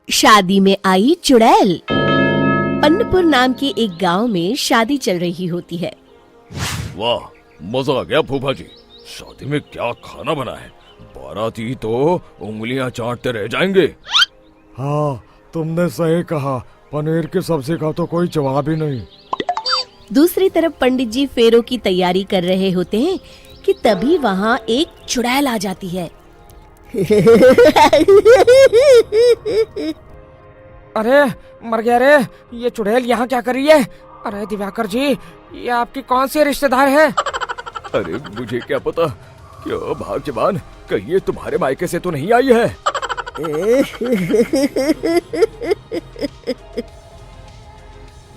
शादी में आई चुड़ैल। अन्नपुर नाम के एक गांव में शादी चल रही होती है। वाह, मजा आ गया फूफा जी। शादी में क्या खाना बना है? बाराती तो उंगलियां चाटते रह जाएंगे। हाँ, तुमने सही कहा। पनीर की सब्जी का तो कोई जवाब ही नहीं। दूसरी तरफ पंडित जी फेरों की तैयारी कर रहे होते हैं कि तभी वहाँ एक चुड़ैल आ जाती है। अरे मर गया रे, ये चुड़ैल यहाँ क्या कर रही है? अरे दिवाकर जी, ये आपकी कौन सी रिश्तेदार है? अरे मुझे क्या पता। क्या भाग्यवान, कहीं ये तुम्हारे मायके से तो नहीं आई है?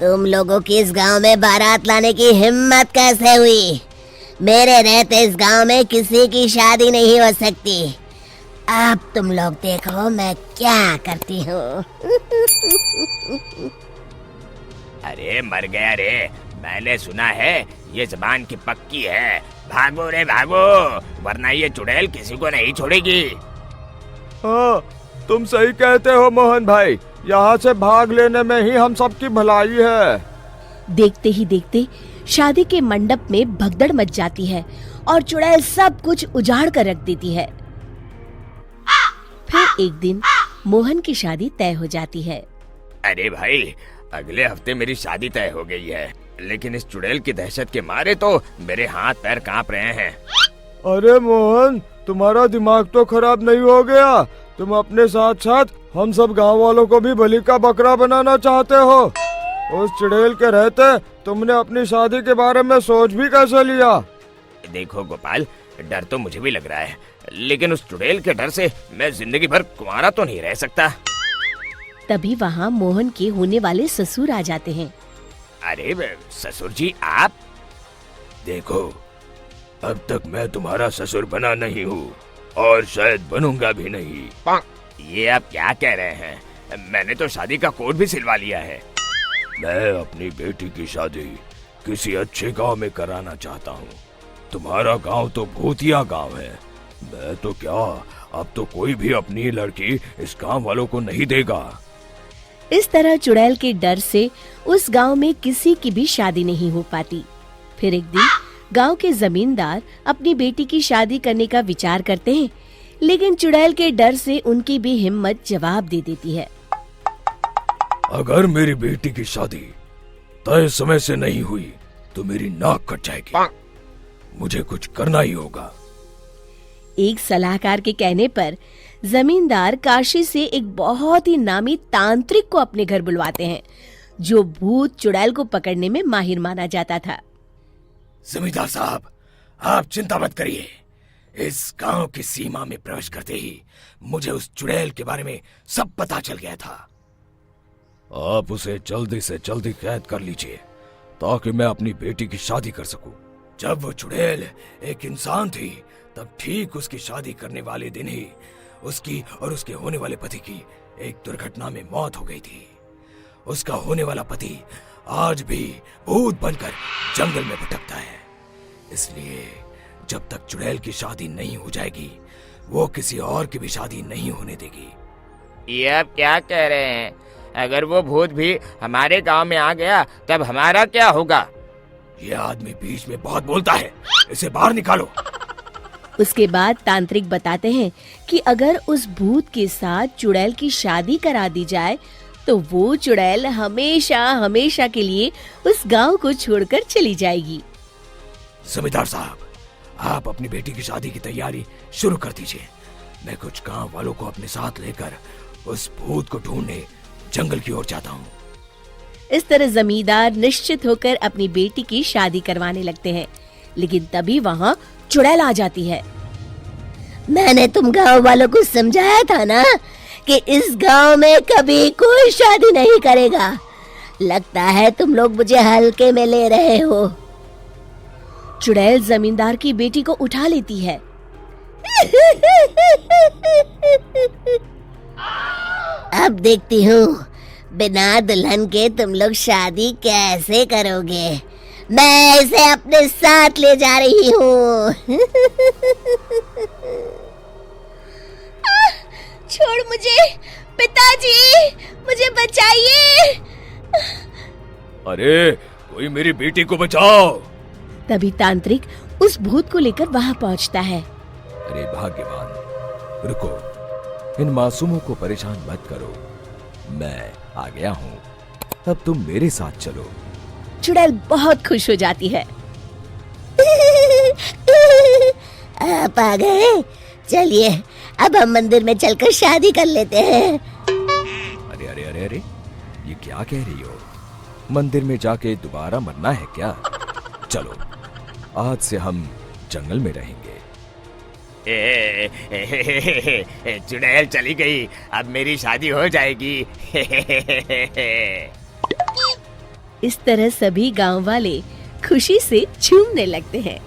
तुम लोगों की इस गांव में बारात लाने की हिम्मत कैसे हुई? मेरे रहते इस गांव में किसी की शादी नहीं हो सकती। अब तुम लोग देखो मैं क्या करती हूँ। अरे मर गया रे, मैंने सुना है ये जबान की पक्की है। भागो रे भागो, वरना ये चुड़ैल किसी को नहीं छोड़ेगी। हाँ, तुम सही कहते हो मोहन भाई। यहाँ से भाग लेने में ही हम सबकी भलाई है। देखते ही देखते शादी के मंडप में भगदड़ मच जाती है और चुड़ैल सब कुछ उजाड़ कर रख देती है। फिर एक दिन मोहन की शादी तय हो जाती है। अरे भाई, अगले हफ्ते मेरी शादी तय हो गई है, लेकिन इस चुड़ैल की दहशत के मारे तो मेरे हाथ पैर कांप रहे हैं। अरे मोहन, तुम्हारा दिमाग तो खराब नहीं हो गया? तुम अपने साथ साथ हम सब गांव वालों को भी बलि का बकरा बनाना चाहते हो? उस चुड़ैल के रहते तुमने अपनी शादी के बारे में सोच भी कैसे लिया? देखो गोपाल, डर तो मुझे भी लग रहा है, लेकिन उस चुड़ैल के डर से मैं जिंदगी भर कुंवारा तो नहीं रह सकता। तभी वहाँ मोहन के होने वाले ससुर आ जाते हैं। अरे ससुर जी आप? देखो, अब तक मैं तुम्हारा ससुर बना नहीं हूँ और शायद बनूंगा भी नहीं। ये आप क्या कह रहे हैं? मैंने तो शादी का कोड भी सिलवा लिया है। मैं अपनी बेटी की शादी किसी अच्छे गांव में कराना चाहता हूँ। तुम्हारा गांव तो भूतिया गांव है। मैं तो क्या, अब तो कोई भी अपनी लड़की इस गांव वालों को नहीं देगा। इस तरह चुड़ैल के डर से उस गांव में किसी की भी शादी नहीं हो पाती। फिर एक दिन गांव के जमींदार अपनी बेटी की शादी करने का विचार करते हैं, लेकिन चुड़ैल के डर से उनकी भी हिम्मत जवाब दे देती है। अगर मेरी बेटी की शादी तय समय से नहीं हुई तो मेरी नाक कट जाएगी। मुझे कुछ करना ही होगा। एक सलाहकार के कहने पर जमींदार काशी से एक बहुत ही नामी तांत्रिक को अपने घर बुलवाते हैं, जो भूत चुड़ैल को पकड़ने में माहिर माना जाता था। जमींदार साहब, आप चिंता मत करिए। इस गांव की सीमा में प्रवेश करते ही मुझे उस चुड़ैल के बारे में सब पता चल गया था। आप उसे जल्दी से जल्दी कैद कर लीजिए ताकि मैं अपनी बेटी की शादी कर सकूं। जब वो चुड़ैल एक इंसान थी, तब ठीक उसकी शादी करने वाले दिन ही उसकी और उसके होने वाले पति की एक दुर्घटना में मौत हो गई थी। उसका होने वाला पति आज भी भूत बनकर जंगल में भटकता है। इसलिए जब तक चुड़ैल की शादी नहीं हो जाएगी, वो किसी और की भी शादी नहीं होने देगी। ये आप क्या कह रहे हैं? अगर वो भूत भी हमारे गांव में आ गया, तब हमारा क्या होगा? ये आदमी बीच में बहुत बोलता है, इसे बाहर निकालो। उसके बाद तांत्रिक बताते हैं कि अगर उस भूत के साथ चुड़ैल की शादी करा दी जाए तो वो चुड़ैल हमेशा हमेशा के लिए उस गांव को छोड़कर चली जाएगी। जमींदार साहब, आप अपनी बेटी की शादी की तैयारी शुरू कर दीजिए। मैं कुछ गांव वालों को अपने साथ लेकर उस भूत को ढूंढने जंगल की ओर जाता हूँ। इस तरह जमींदार निश्चित होकर अपनी बेटी की शादी करवाने लगते हैं, लेकिन तभी वहाँ चुड़ैल आ जाती है। मैंने तुम गांव वालों को समझाया था ना कि इस गांव में कभी कोई शादी नहीं करेगा। लगता है तुम लोग मुझे हल्के में ले रहे हो। चुड़ैल जमींदार की बेटी को उठा लेती है। अब देखती हूँ बिना दुल्हन के तुम लोग शादी कैसे करोगे। मैं इसे अपने साथ ले जा रही हूँ। छोड़ मुझे, पिताजी, मुझे बचाइए। अरे कोई मेरी बेटी को बचाओ। तभी तांत्रिक उस भूत को लेकर वहां पहुंचता है। अरे भाग्यवान, रुको, इन मासूमों को परेशान मत करो, मैं आ गया हूँ, अब तुम मेरे साथ चलो। चुड़ैल बहुत खुश हो जाती है। आप आ गए, चलिए अब हम मंदिर में चलकर शादी कर लेते हैं। अरे अरे अरे अरे, ये क्या कह रही हो? मंदिर में जाके दोबारा मरना है क्या? चलो, आज से हम जंगल में रहेंगे। चुड़ैल चली गई, अब मेरी शादी हो जाएगी। इस तरह सभी गांव वाले खुशी से झूमने लगते हैं।